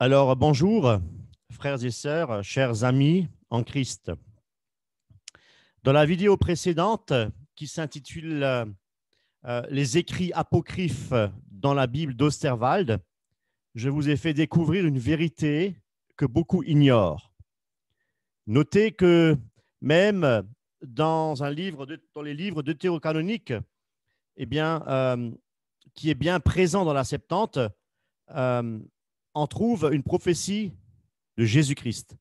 Alors, bonjour, frères et sœurs, chers amis en Christ. Dans la vidéo précédente, qui s'intitule Les écrits apocryphes dans la Bible d'Osterwald, je vous ai fait découvrir une vérité que beaucoup ignorent. Notez que même dans les livres deutérocanoniques, qui est bien présent dans la Septante, on trouve une prophétie de Jésus-Christ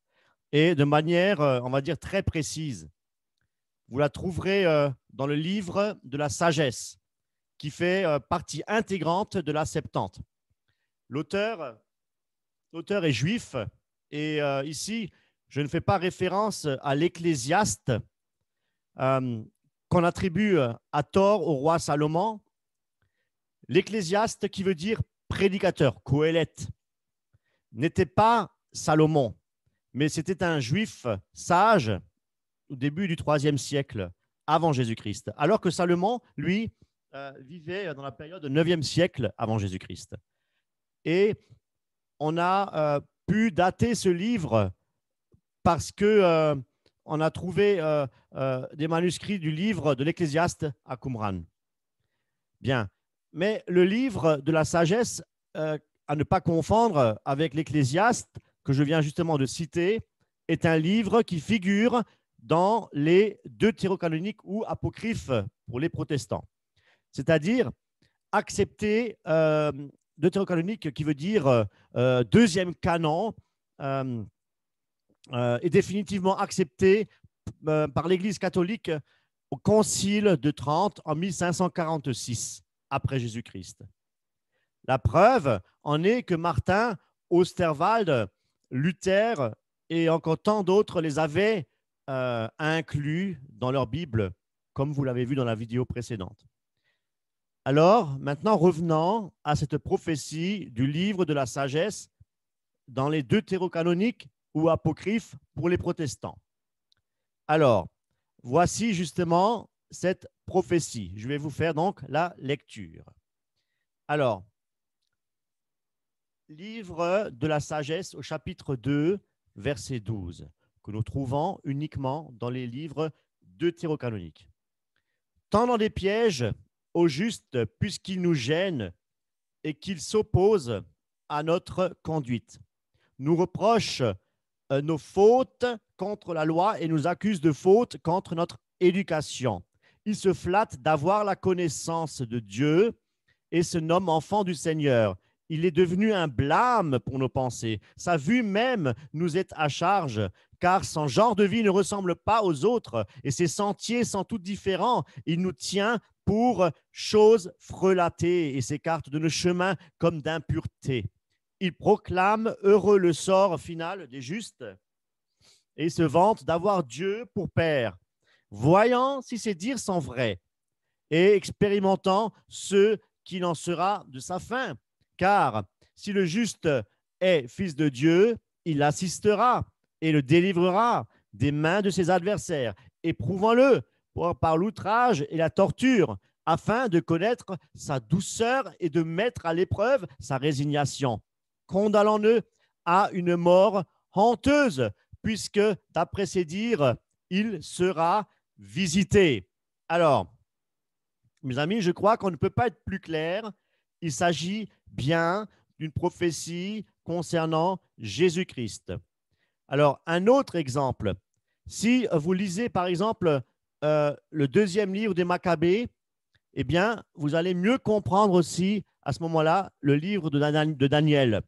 et de manière, on va dire, très précise. Vous la trouverez dans le livre de la sagesse, qui fait partie intégrante de la Septante. L'auteur est juif et ici, je ne fais pas référence à l'Ecclésiaste qu'on attribue à tort au roi Salomon. L'Ecclésiaste, qui veut dire prédicateur, Qoéleth, n'était pas Salomon, mais c'était un juif sage au début du IIIe siècle avant Jésus-Christ, alors que Salomon, lui, vivait dans la période du IXe siècle avant Jésus-Christ. Et on a pu dater ce livre parce que on a trouvé des manuscrits du livre de l'Ecclésiaste à Qumran. Bien, mais le livre de la sagesse, à ne pas confondre avec l'Ecclésiaste, que je viens justement de citer, est un livre qui figure dans les deutérocanoniques ou apocryphes pour les protestants. C'est-à-dire accepter deutérocanonique, qui veut dire deuxième canon, est définitivement accepté par l'Église catholique au Concile de Trente en 1546 après Jésus-Christ. La preuve en est que Martin, Osterwald, Luther et encore tant d'autres les avaient inclus dans leur Bible, comme vous l'avez vu dans la vidéo précédente. Alors, maintenant, revenons à cette prophétie du livre de la sagesse dans les deutérocanoniques ou apocryphes pour les protestants. Alors, voici justement cette prophétie. Je vais vous faire donc la lecture. Alors, livre de la sagesse au chapitre 2, verset 12, que nous trouvons uniquement dans les livres deutérocanoniques. Tendant des pièges au juste, puisqu'il nous gêne et qu'il s'oppose à notre conduite, nous reproche nos fautes contre la loi et nous accuse de fautes contre notre éducation. Il se flatte d'avoir la connaissance de Dieu et se nomme enfant du Seigneur. Il est devenu un blâme pour nos pensées. Sa vue même nous est à charge, car son genre de vie ne ressemble pas aux autres et ses sentiers sont tous différents. Il nous tient pour choses frelatées et s'écarte de nos chemins comme d'impureté. Il proclame heureux le sort final des justes et se vante d'avoir Dieu pour père, voyant si ses dires sont vrais et expérimentant ce qu'il en sera de sa fin. Car si le juste est fils de Dieu, il l'assistera et le délivrera des mains de ses adversaires. Éprouvons-le par l'outrage et la torture, afin de connaître sa douceur et de mettre à l'épreuve sa résignation. Condamnons-le à une mort honteuse, puisque, d'après ses dires, il sera visité. Alors, mes amis, je crois qu'on ne peut pas être plus clair. Il s'agit bien d'une prophétie concernant Jésus-Christ. Alors, un autre exemple. Si vous lisez, par exemple, le deuxième livre des Maccabées, eh bien, vous allez mieux comprendre aussi, à ce moment-là, le livre de Daniel.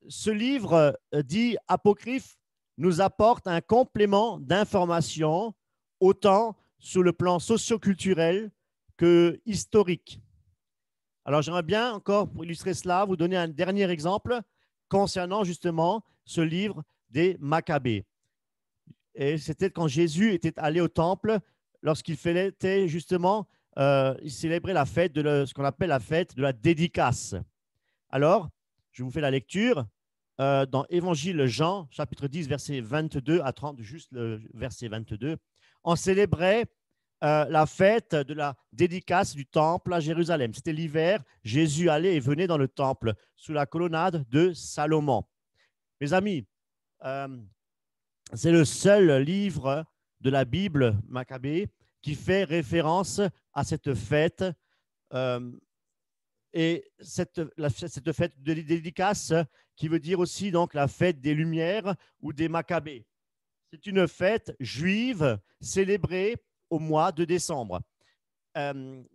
Ce livre dit apocryphe nous apporte un complément d'information, autant sur le plan socio-culturel que historique. Alors, j'aimerais bien encore, pour illustrer cela, vous donner un dernier exemple concernant justement ce livre des Maccabées. Et c'était quand Jésus était allé au temple, lorsqu'il fêtait justement, il célébrait la fête de ce qu'on appelle la fête de la dédicace. Alors, je vous fais la lecture dans Évangile Jean, chapitre 10, verset 22 à 30, juste le verset 22. On célébrait la fête de la dédicace du temple à Jérusalem. C'était l'hiver, Jésus allait et venait dans le temple sous la colonnade de Salomon. Mes amis, c'est le seul livre de la Bible Maccabée qui fait référence à cette fête. Et cette fête de dédicace qui veut dire aussi donc la fête des Lumières ou des Maccabées. C'est une fête juive célébrée au mois de décembre.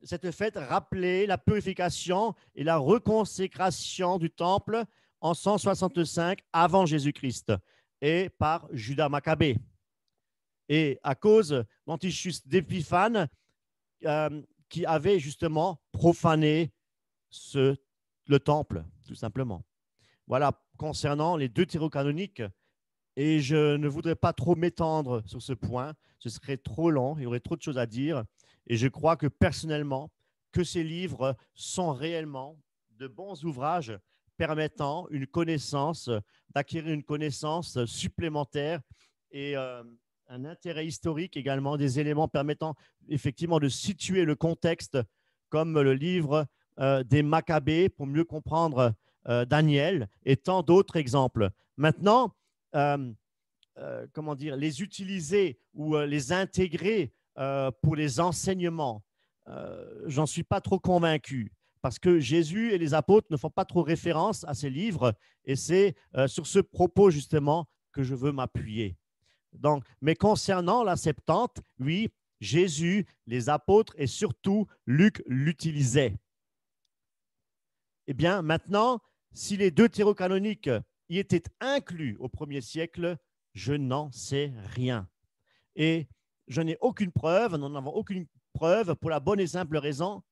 Cette fête rappelait la purification et la reconsécration du temple en 165 avant Jésus-Christ et par Judas Maccabée. Et à cause d'Antiochus d'Épiphane qui avait justement profané le temple, tout simplement. Voilà, concernant les deutérocanoniques, et je ne voudrais pas trop m'étendre sur ce point, ce serait trop long, il y aurait trop de choses à dire, et je crois que personnellement, que ces livres sont réellement de bons ouvrages permettant une connaissance, d'acquérir une connaissance supplémentaire et un intérêt historique également, des éléments permettant effectivement de situer le contexte, comme le livre des Maccabées pour mieux comprendre Daniel et tant d'autres exemples. Maintenant, comment dire, les utiliser ou les intégrer pour les enseignements, j'en suis pas trop convaincu parce que Jésus et les apôtres ne font pas trop référence à ces livres et c'est sur ce propos justement que je veux m'appuyer. Donc, mais concernant la Septante, oui, Jésus, les apôtres et surtout Luc l'utilisaient. Eh bien, maintenant, si les deutérocanoniques y étaient inclus au 1er siècle, je n'en sais rien. Et je n'ai aucune preuve, nous n'avons aucune preuve pour la bonne et simple raison,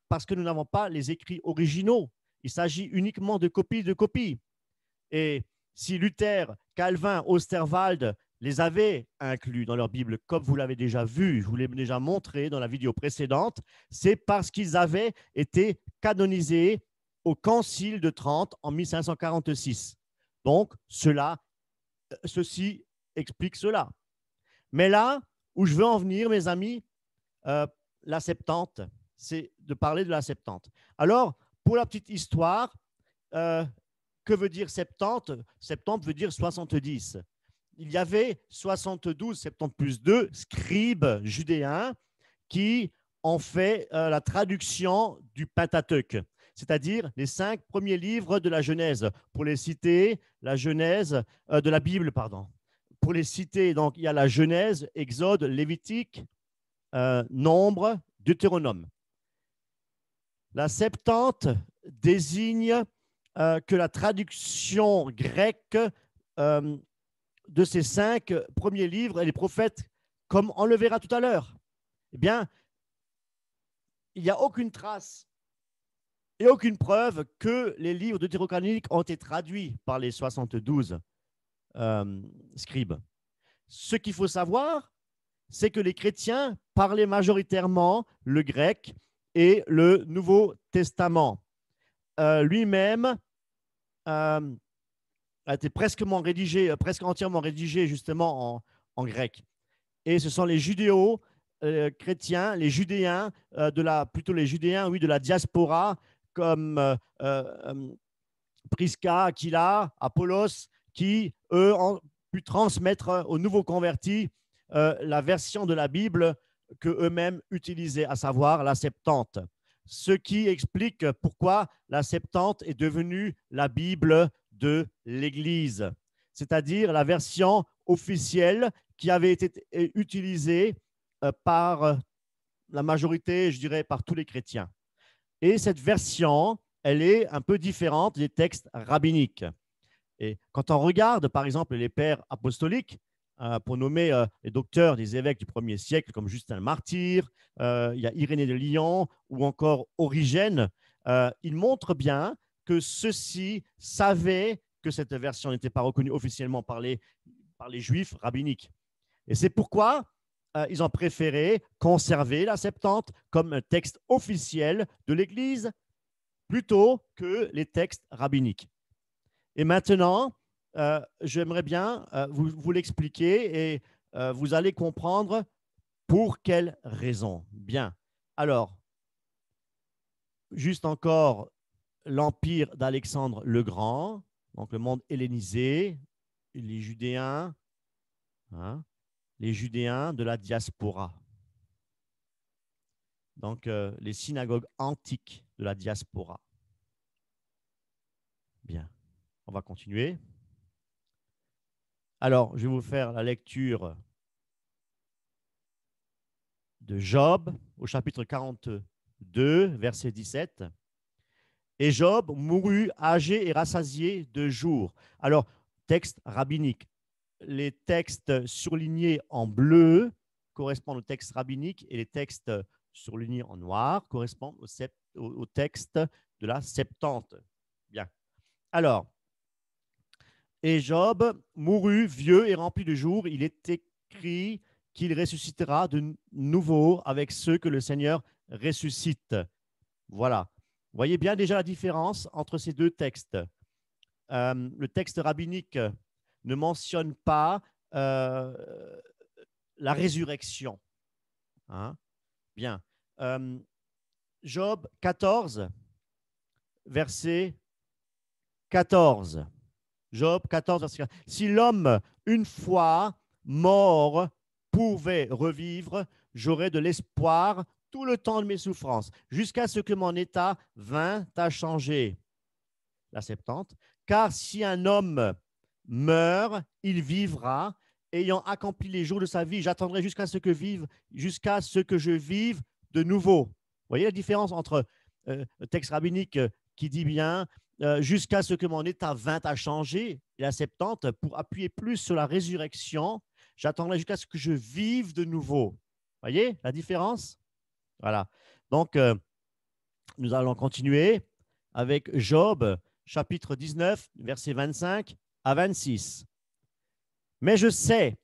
parce que nous n'avons pas les écrits originaux. Il s'agit uniquement de copies. Et si Luther, Calvin, Osterwald les avaient inclus dans leur Bible, comme vous l'avez déjà vu, je vous l'ai déjà montré dans la vidéo précédente, c'est parce qu'ils avaient été canonisés au Concile de Trente en 1546. Donc, ceci explique cela. Mais là où je veux en venir, mes amis, la Septante, c'est de parler de la Septante. Alors, pour la petite histoire, que veut dire Septante? Septante veut dire 70. Il y avait 72, 70 plus 2, scribes judéens qui ont fait la traduction du Pentateuque, c'est-à-dire les 5 premiers livres de la Genèse. Pour les citer, la Genèse de la Bible, pardon. Pour les citer, donc, il y a la Genèse, Exode, Lévitique, Nombre, Deutéronome. La Septante désigne que la traduction grecque de ces 5 premiers livres et les prophètes, comme on le verra tout à l'heure, eh bien, il n'y a aucune trace et aucune preuve que les livres deutérocanoniques ont été traduits par les 72 scribes. Ce qu'il faut savoir, c'est que les chrétiens parlaient majoritairement le grec et le Nouveau Testament. Lui-même a été presque entièrement rédigé justement en grec. Et ce sont les judéo-chrétiens, les judéens, plutôt les judéens, oui, de la diaspora, comme Prisca, Aquila, Apollos, qui, eux, ont pu transmettre aux nouveaux convertis la version de la Bible qu'eux-mêmes utilisaient, à savoir la Septante. Ce qui explique pourquoi la Septante est devenue la Bible de l'Église, c'est-à-dire la version officielle qui avait été utilisée par la majorité, je dirais, par tous les chrétiens. Et cette version, elle est un peu différente des textes rabbiniques. Et quand on regarde, par exemple, les pères apostoliques, pour nommer les docteurs des évêques du 1er siècle, comme Justin le Martyr, il y a Irénée de Lyon ou encore Origène, ils montrent bien que ceux-ci savaient que cette version n'était pas reconnue officiellement par les juifs rabbiniques. Et c'est pourquoi ils ont préféré conserver la Septante comme un texte officiel de l'Église plutôt que les textes rabbiniques. Et maintenant, j'aimerais bien vous l'expliquer et vous allez comprendre Pour quelle raison? Bien. Alors, juste encore l'empire d'Alexandre le Grand, donc le monde hellénisé, les Judéens, hein, les Judéens de la diaspora. Donc, les synagogues antiques de la diaspora. Bien, on va continuer. Alors, je vais vous faire la lecture de Job au chapitre 42, verset 17. Et Job mourut âgé et rassasié de jours. Alors, texte rabbinique. Les textes surlignés en bleu correspondent aux textes rabbiniques et les textes surlignés en noir correspondent au texte de la Septante. Bien. Alors, et Job mourut vieux et rempli de jours. Il est écrit qu'il ressuscitera de nouveau avec ceux que le Seigneur ressuscite. Voilà. Vous voyez bien déjà la différence entre ces deux textes. Le texte rabbinique ne mentionne pas la résurrection. Hein? Bien. Job 14, verset 14. Job 14, verset 14. Si l'homme, une fois mort, pouvait revivre, j'aurais de l'espoir tout le temps de mes souffrances, jusqu'à ce que mon état vînt à changer. La Septante. Car si un homme meurt, il vivra, ayant accompli les jours de sa vie. J'attendrai jusqu'à ce que je vive de nouveau. Vous voyez la différence entre le texte rabbinique qui dit bien jusqu'à ce que mon état vînt à changer, et la Septante, pour appuyer plus sur la résurrection, j'attendrai jusqu'à ce que je vive de nouveau. Vous voyez la différence? Voilà. Donc, nous allons continuer avec Job, chapitre 19, versets 25 à 26. Mais je sais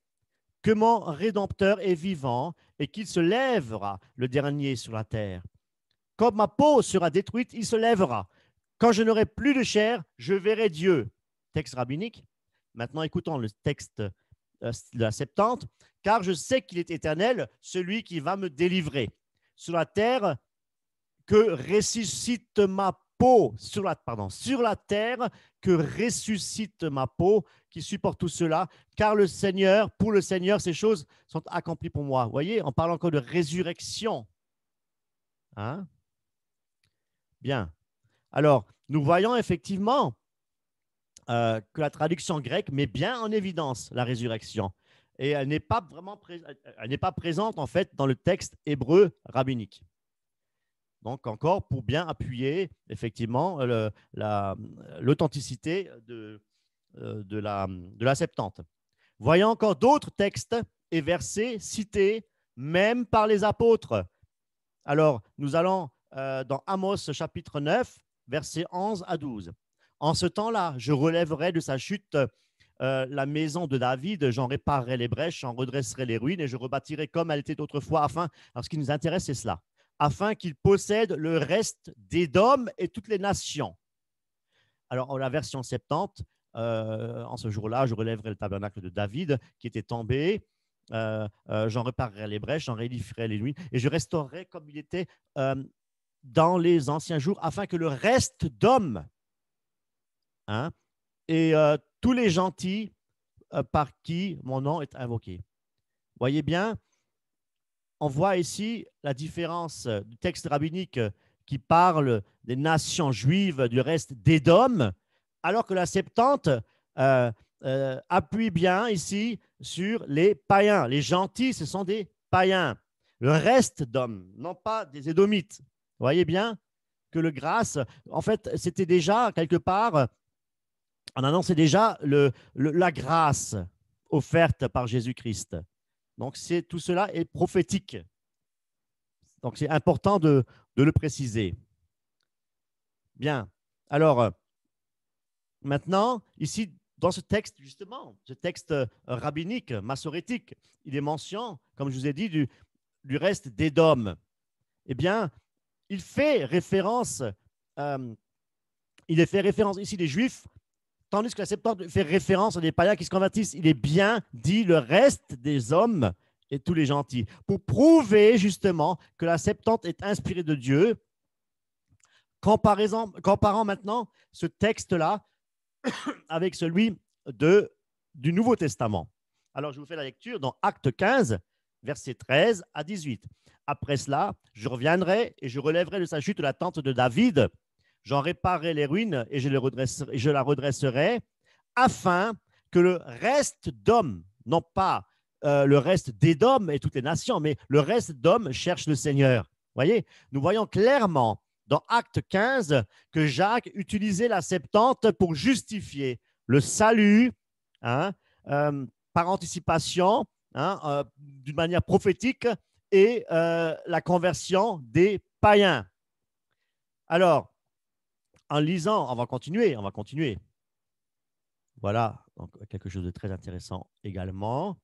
que mon Rédempteur est vivant et qu'il se lèvera le dernier sur la terre. Quand ma peau sera détruite, il se lèvera. Quand je n'aurai plus de chair, je verrai Dieu. Texte rabbinique. Maintenant, écoutons le texte de la Septante. Car je sais qu'il est éternel, celui qui va me délivrer. Sur la terre, que ressuscite ma peau, sur la terre, que ressuscite ma peau, qui supporte tout cela, car le Seigneur, pour le Seigneur, ces choses sont accomplies pour moi. Vous voyez, on parle encore de résurrection. Hein? Bien. Alors, nous voyons effectivement que la traduction grecque met bien en évidence la résurrection. Et elle n'est pas présente en fait dans le texte hébreu rabbinique. Donc, encore pour bien appuyer effectivement l'authenticité de la Septante. Voyons encore d'autres textes et versets cités même par les apôtres. Alors, nous allons dans Amos chapitre 9, versets 11 à 12. En ce temps-là, je relèverai de sa chute la maison de David, j'en réparerai les brèches, j'en redresserai les ruines et je rebâtirai comme elle était autrefois afin, alors ce qui nous intéresse, c'est cela, afin qu'il possède le reste d'Édom et toutes les nations. Alors, en la version 70, en ce jour-là, je relèverai le tabernacle de David qui était tombé, j'en réparerai les brèches, j'en réédifierai les ruines et je restaurerai comme il était dans les anciens jours, afin que le reste d'hommes et tous les gentils par qui mon nom est invoqué. Voyez bien, on voit ici la différence du texte rabbinique qui parle des nations juives, du reste d'Édom, alors que la Septante appuie bien ici sur les païens. Les gentils, ce sont des païens. Le reste d'hommes, non pas des Édomites. Vous voyez bien que le grâce, en fait, c'était déjà quelque part, on annonçait déjà la grâce offerte par Jésus-Christ. Donc, tout cela est prophétique. Donc, c'est important de le préciser. Bien. Alors, maintenant, ici, dans ce texte, justement, ce texte rabbinique, massorétique, il est mention, comme je vous ai dit, du reste d'Édom. Eh bien, il fait référence ici des Juifs, tandis que la Septante fait référence à des païens qui se convertissent. Il est bien dit le reste des hommes et tous les gentils, pour prouver justement que la Septante est inspirée de Dieu, comparant maintenant ce texte-là avec celui du Nouveau Testament. Alors, je vous fais la lecture dans Acte 15, versets 13 à 18. Après cela, je reviendrai et je relèverai de sa chute la tente de David. J'en réparerai les ruines et je la redresserai afin que le reste d'hommes, non pas le reste d'Édom et toutes les nations, mais le reste d'hommes cherche le Seigneur. Voyez, nous voyons clairement dans Acte 15 que Jacques utilisait la Septante pour justifier le salut, hein, par anticipation, hein, d'une manière prophétique, et la conversion des païens. Alors, en lisant, on va continuer. Voilà, donc quelque chose de très intéressant également.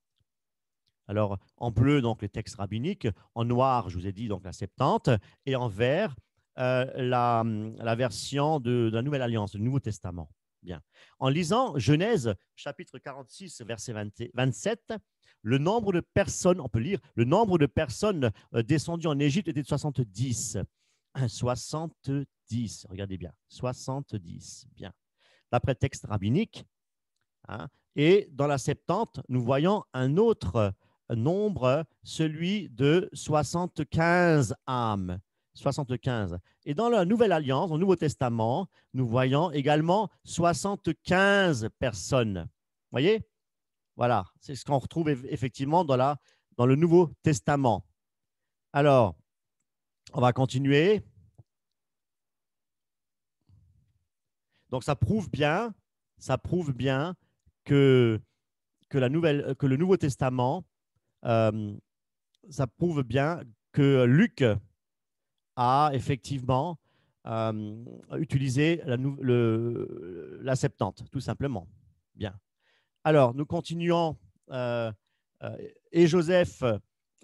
Alors, en bleu, donc les textes rabbiniques, en noir, je vous ai dit, donc la Septante, et en vert, la version de la Nouvelle Alliance, du Nouveau Testament. Bien. En lisant Genèse, chapitre 46, verset 27, le nombre de personnes, on peut lire, le nombre de personnes descendues en Égypte était de 70. 70, regardez bien, 70, bien. D'après texte rabbinique, hein, et dans la Septante, nous voyons un autre nombre, celui de 75 âmes. 75. Et dans la Nouvelle Alliance, au Nouveau Testament, nous voyons également 75 personnes. Vous voyez? Voilà, c'est ce qu'on retrouve effectivement dans le Nouveau Testament. Alors, on va continuer. Donc, ça prouve bien que le Nouveau Testament, ça prouve bien que Luc a effectivement utilisé la Septante, tout simplement. Bien. Alors, nous continuons. Et Joseph,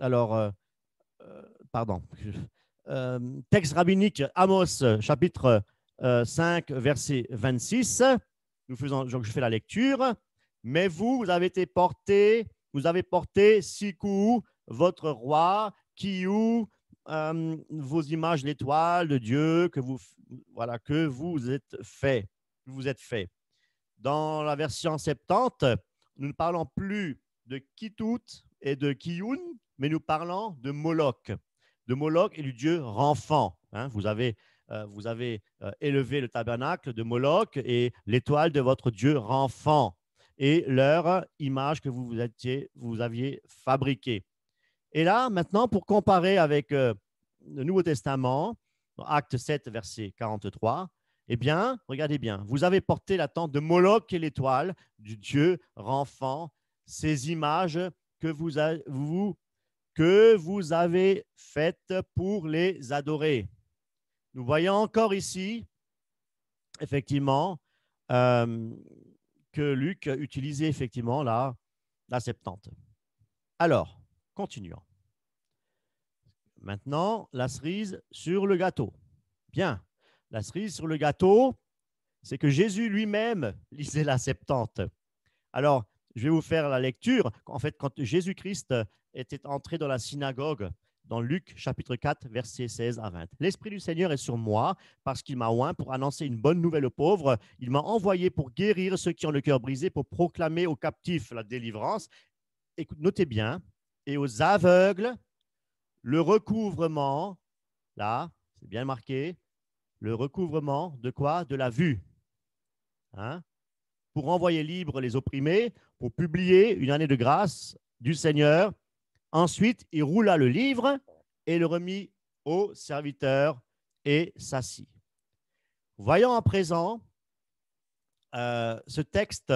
alors, pardon, texte rabbinique, Amos, chapitre 5, verset 26. Je fais la lecture. Mais vous avez porté Sikou, votre roi, Kiou, vos images, l'étoile de Dieu que vous êtes fait. Dans la version 70, nous ne parlons plus de Kitout et de Kioun, mais nous parlons de Moloch et du dieu Renfant. Hein, vous avez élevé le tabernacle de Moloch et l'étoile de votre dieu Renfant et leur image que vous aviez fabriquée. Et là, maintenant, pour comparer avec le Nouveau Testament, Acte 7, verset 43, eh bien, regardez bien, vous avez porté la tente de Moloch et l'étoile du dieu Renfant, ces images que vous avez faites pour les adorer. Nous voyons encore ici, effectivement, que Luc utilisait effectivement la Septante. Alors, continuons. Maintenant, la cerise sur le gâteau. Bien, la cerise sur le gâteau, c'est que Jésus lui-même lisait la Septante. Alors, je vais vous faire la lecture. En fait, quand Jésus-Christ était entré dans la synagogue, dans Luc chapitre 4, versets 16 à 20. « L'Esprit du Seigneur est sur moi parce qu'il m'a oint pour annoncer une bonne nouvelle aux pauvres. Il m'a envoyé pour guérir ceux qui ont le cœur brisé, pour proclamer aux captifs la délivrance. » Écoute, notez bien. « Et aux aveugles, le recouvrement, là, c'est bien marqué, le recouvrement de quoi? De la vue. Hein? Pour envoyer libres les opprimés, pour publier une année de grâce du Seigneur. Ensuite, il roula le livre et le remit au serviteur et s'assit. » Voyons à présent ce texte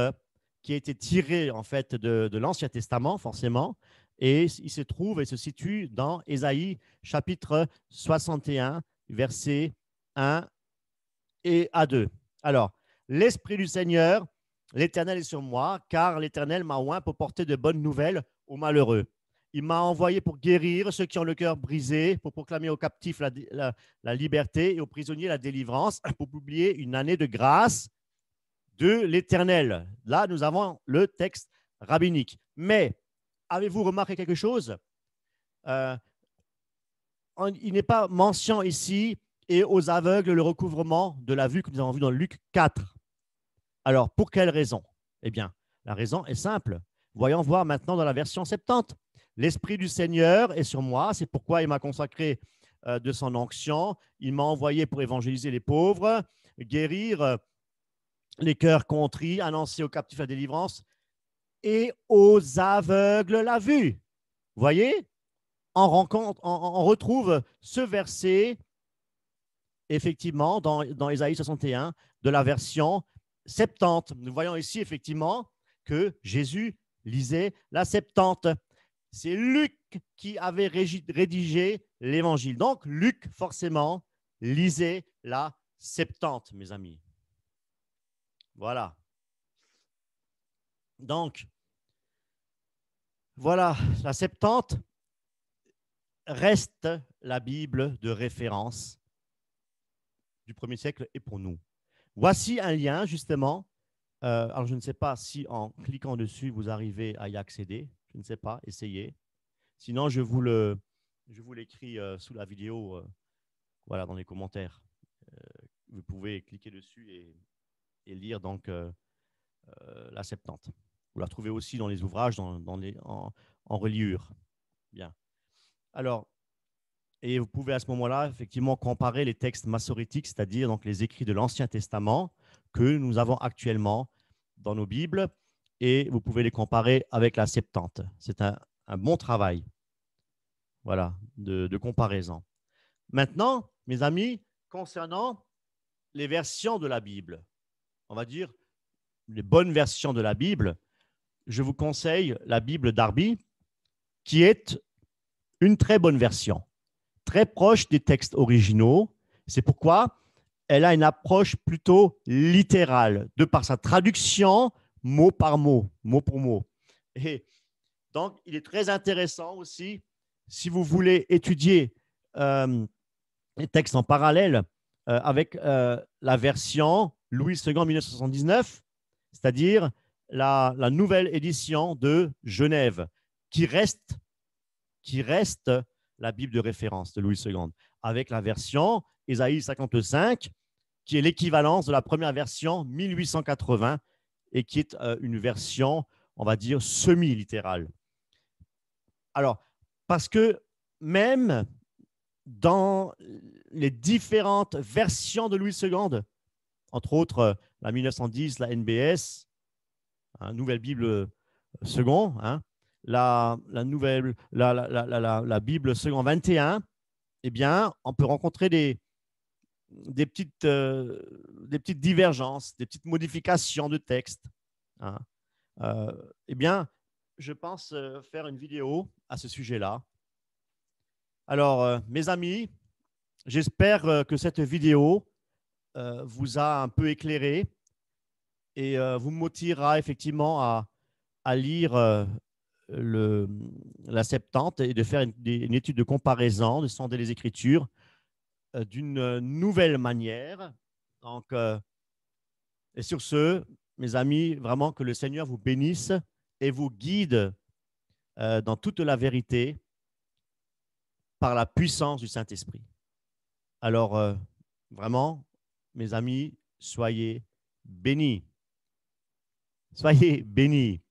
qui a été tiré en fait de l'Ancien Testament, forcément, et il se trouve et se situe dans Ésaïe chapitre 61, versets 1 et à 2. Alors, l'Esprit du Seigneur, l'Éternel est sur moi, car l'Éternel m'a oint pour porter de bonnes nouvelles aux malheureux. Il m'a envoyé pour guérir ceux qui ont le cœur brisé, pour proclamer aux captifs la liberté et aux prisonniers la délivrance, pour publier une année de grâce de l'Éternel. Là, nous avons le texte rabbinique. Mais avez-vous remarqué quelque chose? Il n'est pas mention ici et aux aveugles le recouvrement de la vue que nous avons vu dans Luc 4. Alors, pour quelle raison? Eh bien, la raison est simple. Voyons voir maintenant dans la version 70. L'Esprit du Seigneur est sur moi, c'est pourquoi il m'a consacré de son onction. Il m'a envoyé pour évangéliser les pauvres, guérir les cœurs contrits, annoncer aux captifs la délivrance et aux aveugles la vue. Vous voyez? On retrouve ce verset effectivement dans Ésaïe 61 de la version 70. Nous voyons ici effectivement que Jésus lisait la 70. C'est Luc qui avait rédigé l'évangile. Donc Luc, forcément, lisait la 70, mes amis. Voilà. Donc, voilà, la 70 reste la Bible de référence du 1er siècle et pour nous. Voici un lien, justement. Alors, je ne sais pas si en cliquant dessus, vous arrivez à y accéder. Je ne sais pas, essayez. Sinon, je vous l'écris sous la vidéo, voilà, dans les commentaires. Vous pouvez cliquer dessus et lire donc la 70. Vous la trouvez aussi dans les ouvrages, en reliure. Bien. Alors, et vous pouvez à ce moment-là, effectivement, comparer les textes massorétiques, c'est-à-dire donc les écrits de l'Ancien Testament que nous avons actuellement dans nos Bibles, et vous pouvez les comparer avec la 70. C'est un bon travail, voilà, de comparaison. Maintenant, mes amis, concernant les versions de la Bible, on va dire les bonnes versions de la Bible, je vous conseille la Bible Darby, qui est une très bonne version, très proche des textes originaux. C'est pourquoi elle a une approche plutôt littérale, de par sa traduction mot par mot, mot pour mot. Et donc, il est très intéressant aussi, si vous voulez étudier les textes en parallèle avec la version Louis II 1979, c'est-à-dire la nouvelle édition de Genève, qui reste la Bible de référence de Louis II, avec la version Ésaïe 55, qui est l'équivalence de la première version 1880 et qui est une version, on va dire, semi-littérale. Alors, parce que même dans les différentes versions de Louis II, entre autres la 1910, la NBS, Nouvelle Bible second, la Bible second 21, eh bien, on peut rencontrer des petites divergences, des petites modifications de texte. Eh bien, je pense faire une vidéo à ce sujet-là. Alors, mes amis, j'espère que cette vidéo vous a un peu éclairé et vous motivera effectivement à lire la 70 et de faire une étude de comparaison, de sonder les Écritures d'une nouvelle manière. Donc, et sur ce, mes amis, vraiment que le Seigneur vous bénisse et vous guide dans toute la vérité par la puissance du Saint-Esprit. Alors, vraiment, mes amis, soyez bénis. Soyez bénis.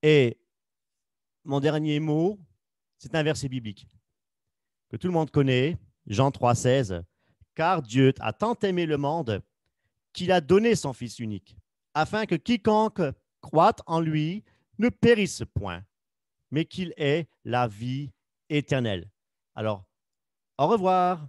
Et mon dernier mot, c'est un verset biblique que tout le monde connaît, Jean 3,16. Car Dieu a tant aimé le monde qu'il a donné son Fils unique, afin que quiconque croit en lui ne périsse point, mais qu'il ait la vie éternelle. Alors, au revoir.